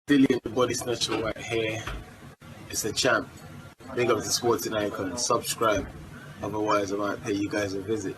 DILLIAN the body snatcher right here. It's a champ. Big up to Sporting Icon. Subscribe. Otherwise, I might pay you guys a visit.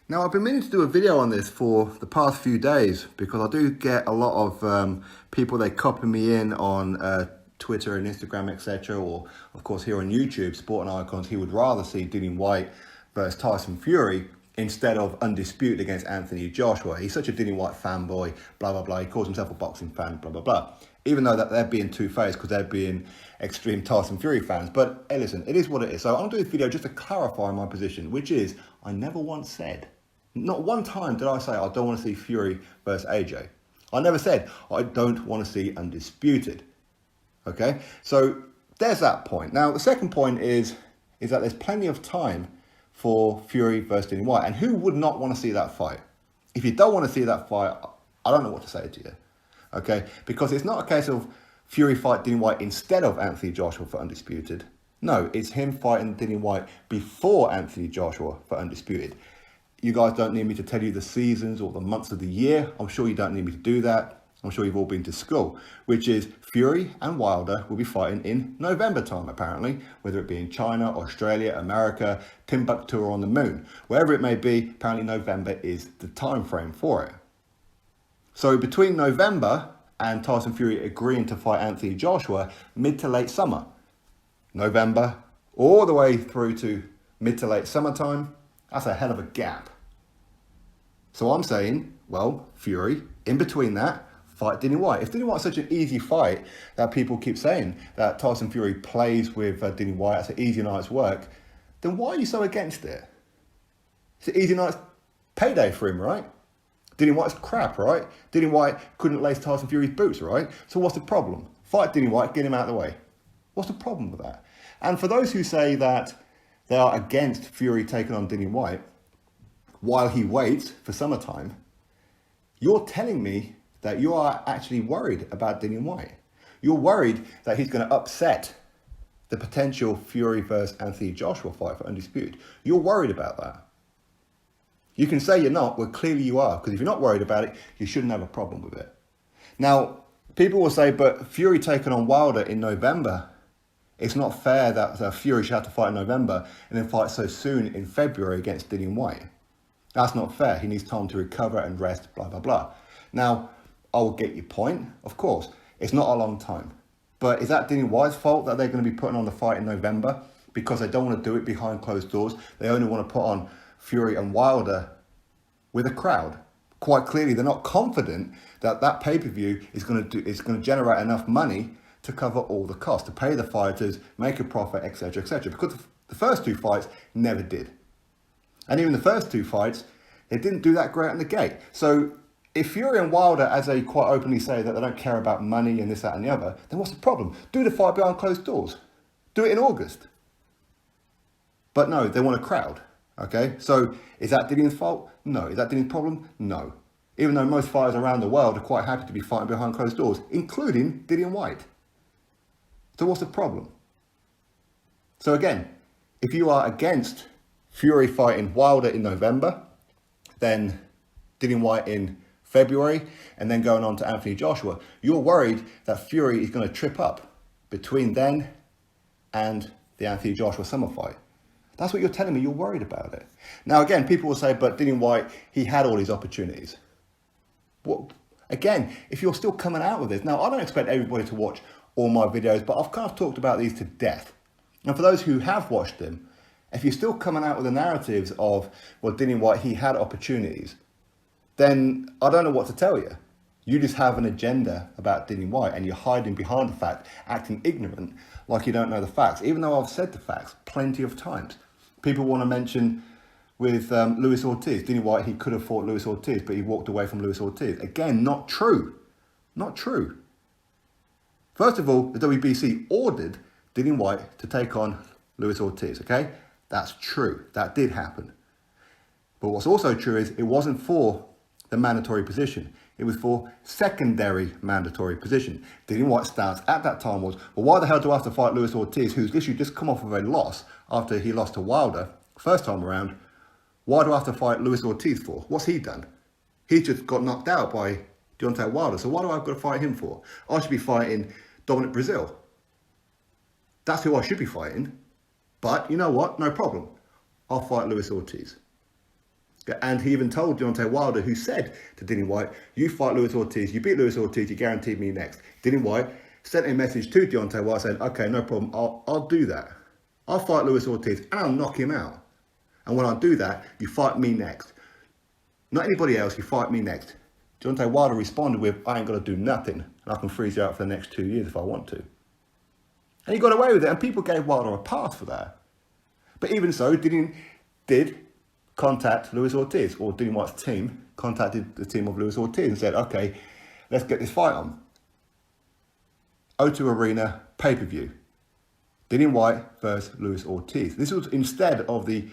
Now, I've been meaning to do a video on this for the past few days because I do get a lot of people, they copy me in on Twitter and Instagram, etc. Or, of course, here on YouTube, Sporting Icons, he would rather see DILLIAN WHYTE versus Tyson Fury instead of Undisputed against Anthony Joshua. He's such a DILLIAN WHYTE fanboy, blah, blah, blah. He calls himself a boxing fan, blah, blah, blah. Even though that they're being two-faced because they're being extreme Tyson Fury fans. But hey, listen, it is what it is. So I'm doing this video just to clarify my position, which is I never once said, not one time did I say I don't want to see Fury versus AJ. I never said I don't want to see Undisputed. Okay, so there's that point. Now, the second point is that there's plenty of time for Fury versus DILLIAN WHYTE. And who would not want to see that fight? If you don't want to see that fight, I don't know what to say to you. Okay, because it's not a case of Fury fight DILLIAN WHYTE instead of Anthony Joshua for Undisputed. No, it's him fighting DILLIAN WHYTE before Anthony Joshua for Undisputed. You guys don't need me to tell you the seasons or the months of the year. I'm sure you don't need me to do that. I'm sure you've all been to school, which is Fury and Wilder will be fighting in November time, apparently, whether it be in China, Australia, America, Timbuktu or on the moon. Wherever it may be, apparently November is the time frame for it. So between November and Tyson Fury agreeing to fight Anthony Joshua, mid to late summer, November, all the way through to mid to late summertime, that's a hell of a gap. So I'm saying, well, Fury, in between that, fight DILLIAN WHYTE. If DILLIAN WHYTE's such an easy fight that people keep saying that Tyson Fury plays with DILLIAN WHYTE, that's an easy night's work, then why are you so against it? It's an easy night's payday for him, right? DILLIAN WHYTE's crap, right? DILLIAN WHYTE couldn't lace Tyson Fury's boots, right? So what's the problem? Fight DILLIAN WHYTE, get him out of the way. What's the problem with that? And for those who say that they are against Fury taking on DILLIAN WHYTE while he waits for summertime, you're telling me that you are actually worried about DILLIAN WHYTE. You're worried that he's going to upset the potential Fury versus Anthony Joshua fight for Undisputed. You're worried about that. You can say you're not, well, clearly you are, because if you're not worried about it, you shouldn't have a problem with it. Now, people will say, but Fury taking on Wilder in November, it's not fair that Fury should have to fight in November and then fight so soon in February against DILLIAN WHYTE. That's not fair. He needs time to recover and rest, blah, blah, blah. Now, I will get your point. Of course, it's not a long time. But is that DILLIAN WHYTE's fault that they're going to be putting on the fight in November because they don't want to do it behind closed doors? They only want to put on Fury and Wilder with a crowd. Quite clearly, they're not confident that that pay-per-view is going to generate enough money to cover all the costs, to pay the fighters, make a profit, etc., etc. Because the first two fights never did. And even the first two fights, they didn't do that great on the gate. So if Fury and Wilder, as they quite openly say that they don't care about money and this, that and the other, then what's the problem? Do the fight behind closed doors. Do it in August. But no, they want a crowd. Okay, so is that DILLIAN's fault? No. Is that DILLIAN's problem? No. Even though most fighters around the world are quite happy to be fighting behind closed doors, including DILLIAN WHYTE. So what's the problem? So again, if you are against Fury fighting Wilder in November, then DILLIAN WHYTE in February, and then going on to Anthony Joshua, you're worried that Fury is going to trip up between then and the Anthony Joshua summer fight. That's what you're telling me. You're worried about it. Now, again, people will say, but DILLIAN WHYTE, he had all these opportunities. Well, again, if you're still coming out with this, now, I don't expect everybody to watch all my videos, but I've kind of talked about these to death. And for those who have watched them, if you're still coming out with the narratives of, well, DILLIAN WHYTE, he had opportunities, then I don't know what to tell you. You just have an agenda about DILLIAN WHYTE and you're hiding behind the fact, acting ignorant, like you don't know the facts, even though I've said the facts plenty of times. People want to mention with Luis Ortiz, DILLIAN WHYTE, he could have fought Luis Ortiz, but he walked away from Luis Ortiz. Again, not true. Not true. First of all, the WBC ordered DILLIAN WHYTE to take on Luis Ortiz, okay? That's true. That did happen. But what's also true is it wasn't for the mandatory position. It was for secondary mandatory position. DILLIAN WHYTE's stance at that time was, well, why the hell do I have to fight Luis Ortiz, who's literally just come off of a loss after he lost to Wilder first time around? Why do I have to fight Luis Ortiz for? What's he done? He just got knocked out by Deontay Wilder. So why do I have got to fight him for? I should be fighting Dominic Brazil. That's who I should be fighting. But you know what? No problem. I'll fight Luis Ortiz. And he even told Deontay Wilder, who said to Dillian Whyte, you fight Luis Ortiz, you beat Luis Ortiz, you guaranteed me next. Dillian Whyte sent a message to Deontay Wilder saying, okay, no problem, I'll do that. I'll fight Luis Ortiz and I'll knock him out. And when I do that, you fight me next. Not anybody else, you fight me next. Deontay Wilder responded with, I ain't got to do nothing, and I can freeze you out for the next 2 years if I want to. And he got away with it, and people gave Wilder a pass for that. But even so, Dillian did contact Luis Ortiz, or Dillian Whyte's team contacted the team of Luis Ortiz and said, okay, let's get this fight on. O2 Arena pay-per-view. Dillian Whyte versus Luis Ortiz. This was instead of the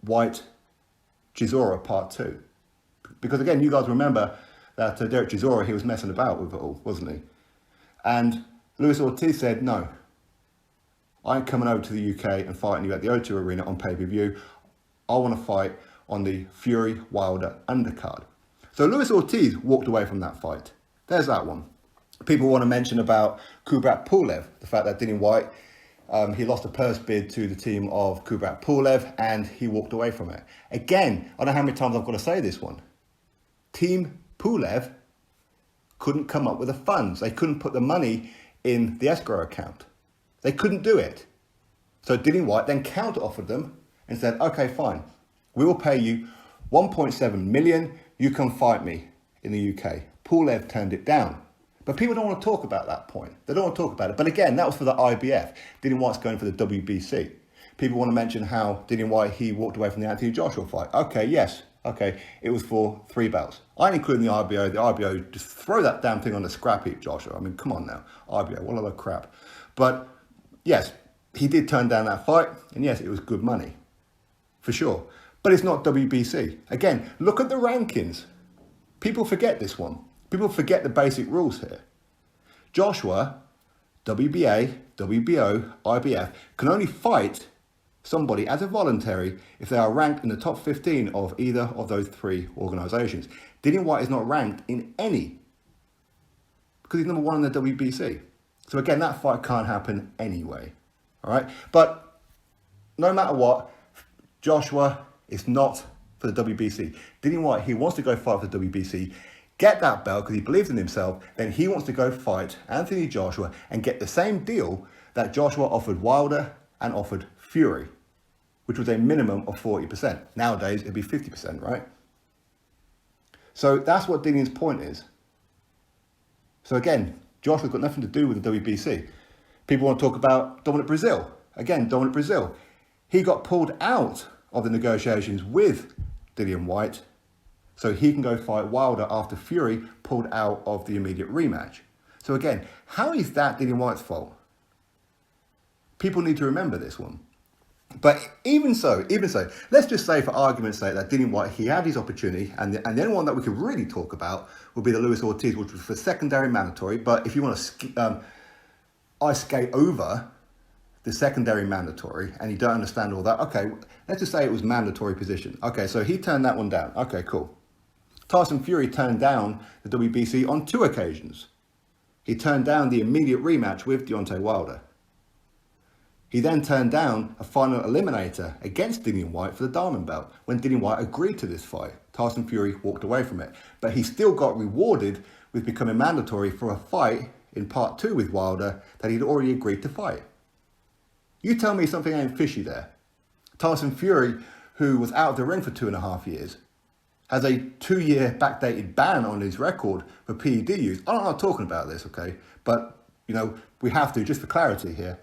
Whyte-Chisora Part 2. Because again, you guys remember that Derek Chisora, he was messing about with it all, wasn't he? And Luis Ortiz said, no, I ain't coming over to the UK and fighting you at the O2 Arena on pay-per-view. I want to fight on the Fury-Wilder undercard. So Luis Ortiz walked away from that fight. There's that one. People want to mention about Kubrat Pulev, the fact that Dillian Whyte, he lost a purse bid to the team of Kubrat Pulev and he walked away from it. Again, I don't know how many times I've got to say this one. Team Pulev couldn't come up with the funds. They couldn't put the money in the escrow account. They couldn't do it. So Dillian Whyte then counter-offered them and said, okay, fine. We will pay you 1.7 million. You come fight me in the UK. Pulev turned it down. But people don't want to talk about that point. They don't want to talk about it. But again, that was for the IBF. Dillian Whyte's going for the WBC. People want to mention how Dillian Whyte, he walked away from the Anthony Joshua fight. Okay, yes. Okay, it was for 3 belts. I ain't including the IBO. The IBO, just throw that damn thing on the scrap heap, Joshua. I mean, come on now. IBO, what a lot of crap. But yes, he did turn down that fight. And yes, it was good money. For sure. But it's not WBC. Again, look at the rankings. People forget this one. People forget the basic rules here. Joshua, WBA, WBO, IBF, can only fight somebody as a voluntary if they are ranked in the top 15 of either of those 3 organisations. Dillian Whyte is not ranked in any because he's number 1 in the WBC. So again, that fight can't happen anyway. All right, but no matter what, Joshua is not for the WBC. Dillian Whyte, he wants to go fight for the WBC, get that belt because he believes in himself. Then he wants to go fight Anthony Joshua and get the same deal that Joshua offered Wilder and offered Fury, which was a minimum of 40%. Nowadays, it'd be 50%, right? So that's what Dillian's point is. So again, Joshua's got nothing to do with the WBC. People want to talk about Dominic Brazil. Again, Dominic Brazil. He got pulled out of the negotiations with Dillian Whyte so he can go fight Wilder after Fury pulled out of the immediate rematch. So again, how is that Dillian Whyte's fault? People need to remember this one. But even so, let's just say for argument's sake that Dillian Whyte, he had his opportunity, and the only one that we could really talk about would be the Luis Ortiz, which was for secondary mandatory. But if you want to ice skate over the secondary mandatory and you don't understand all that, okay, let's just say it was mandatory position. Okay, so he turned that one down. Okay, cool. Tyson Fury turned down the WBC on 2 occasions. He turned down the immediate rematch with Deontay Wilder. He then turned down a final eliminator against Dillian Whyte for the Diamond Belt when Dillian Whyte agreed to this fight. Tyson Fury walked away from it. But he still got rewarded with becoming mandatory for a fight in Part 2 with Wilder that he'd already agreed to fight. You tell me something ain't fishy there. Tyson Fury, who was out of the ring for 2.5 years, has a 2-year backdated ban on his record for PED use. I'm not talking about this, okay? But, you know, we have to, just for clarity here.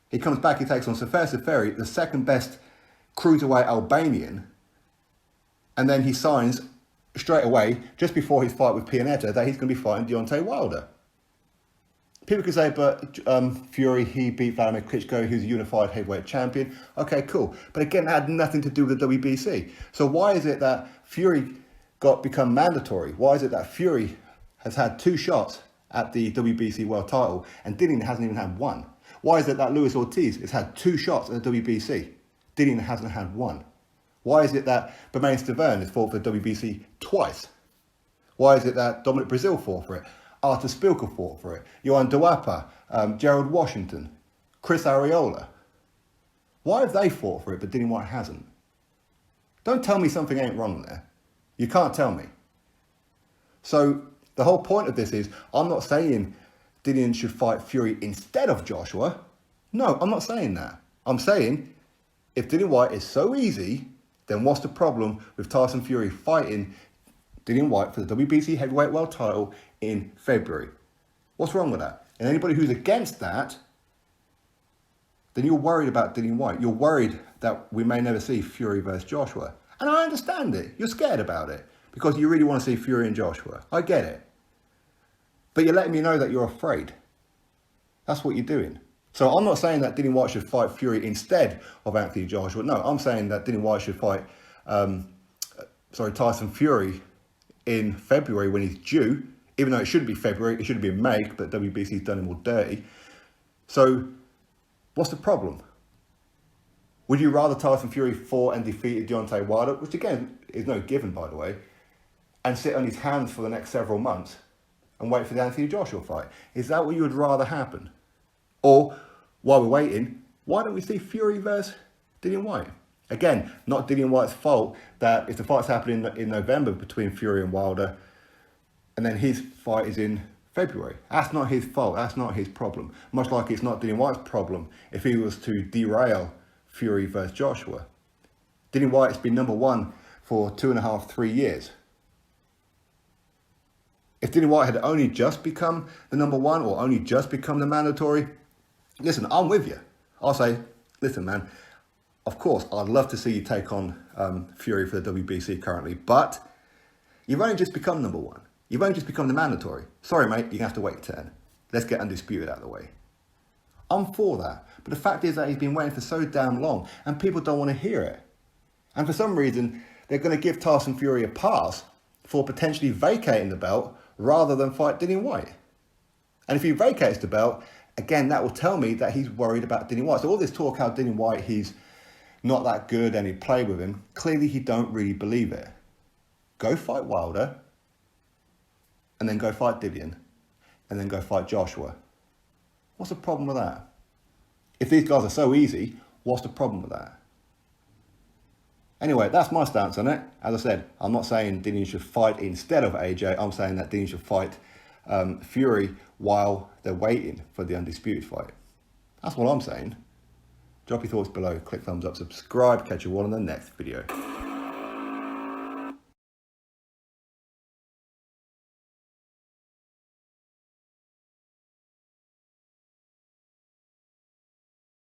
He comes back, he takes on Sefer Seferi, the second best cruiserweight Albanian. And then he signs straight away, just before his fight with Pianeta, that he's going to be fighting Deontay Wilder. People could say, but Fury, he beat Vladimir Klitschko, who's a unified heavyweight champion. Okay, cool. But again, that had nothing to do with the WBC. So why is it that Fury become mandatory? Why is it that Fury has had 2 shots at the WBC world title and Dillian hasn't even had 1? Why is it that Luis Ortiz has had 2 shots at the WBC? Dillian hasn't had 1. Why is it that Bermane Stiverne has fought for the WBC twice? Why is it that Dominic Brazil fought for it? Artur Spilka fought for it. Johan Duapa, Gerald Washington, Chris Arreola. Why have they fought for it but Dillian Whyte hasn't? Don't tell me something ain't wrong there. You can't tell me. So the whole point of this is, I'm not saying Dillian should fight Fury instead of Joshua. No, I'm not saying that. I'm saying if Dillian Whyte is so easy, then what's the problem with Tyson Fury fighting Dillian Whyte for the WBC heavyweight world title in February? What's wrong with that? And anybody who's against that, then you're worried about Dillian Whyte. You're worried that we may never see Fury versus Joshua. And I understand it. You're scared about it because you really want to see Fury and Joshua. I get it. But you're letting me know that you're afraid. That's what you're doing. So I'm not saying that Dillian Whyte should fight Fury instead of Anthony Joshua. No, I'm saying that Dillian Whyte should fight Tyson Fury in February when he's due. Even though it shouldn't be February, it should be in May, but WBC's done him all dirty. So what's the problem? Would you rather Tyson Fury fought and defeated Deontay Wilder, which again is no given by the way, and sit on his hands for the next several months and wait for the Anthony Joshua fight? Is that what you would rather happen? Or, while we're waiting, why don't we see Fury versus Dillian Whyte? Again, not Dillian Whyte's fault that if the fight's happening in November between Fury and Wilder, and then his fight is in February. That's not his fault. That's not his problem. Much like it's not Dillian Whyte's problem if he was to derail Fury versus Joshua. Dillian Whyte's been number one for 2.5, 3 years. If Dillian Whyte had only just become the number one or only just become the mandatory, listen, I'm with you. I'll say, listen, man, of course, I'd love to see you take on Fury for the WBC currently, but you've only just become number one. You've only just become the mandatory. Sorry, mate, you're going to have to wait 10. Let's get undisputed out of the way. I'm for that. But the fact is that he's been waiting for so damn long and people don't want to hear it. And for some reason, they're going to give Tyson Fury a pass for potentially vacating the belt rather than fight Dillian Whyte. And if he vacates the belt, again, that will tell me that he's worried about Dillian Whyte. So all this talk how Dillian Whyte, he's not that good and he played with him, clearly he don't really believe it. Go fight Wilder, and then go fight Dillian, and then go fight Joshua. What's the problem with that? If these guys are so easy, what's the problem with that? Anyway, that's my stance on it. As I said, I'm not saying Dillian should fight instead of AJ. I'm saying that Dillian should fight Fury while they're waiting for the undisputed fight. That's what I'm saying. Drop your thoughts below, click thumbs up, subscribe, catch you all in the next video.